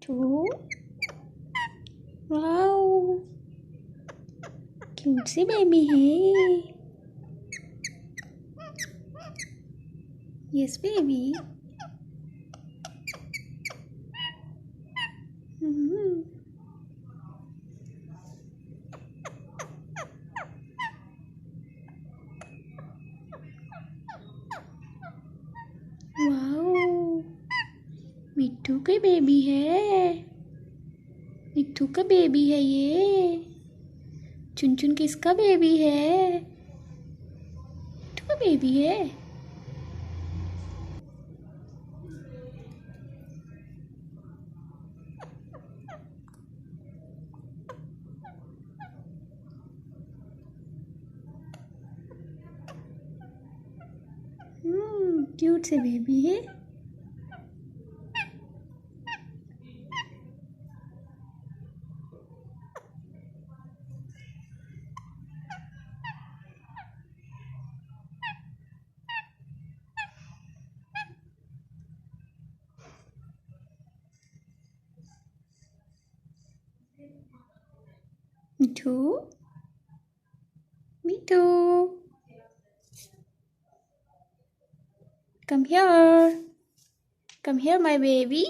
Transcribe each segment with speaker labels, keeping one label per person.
Speaker 1: Two. Wow, cute सी baby है. Yes, baby. Hmm. Wow, मिट्टू के baby है. मिट्टू का बेबी है ये. चुन चुन किसका बेबी है? मिट्टू का बेबी है. क्यूट से बेबी है. Mithu, Mithu, come here. Come here, my baby.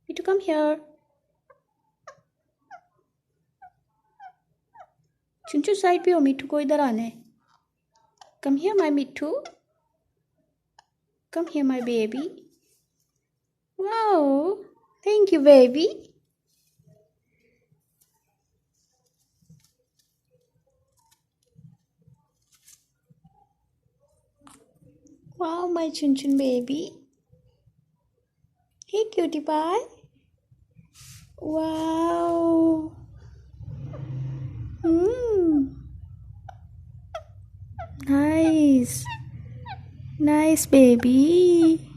Speaker 1: Mithu, come here. Chunchu side पे हो. मिठू को इधर आना है. Come here, my Mithu. Come here, my baby. Wow, thank you, baby. Wow, my chun chun baby. Hey, cutie pie. Wow. Nice. Nice, baby.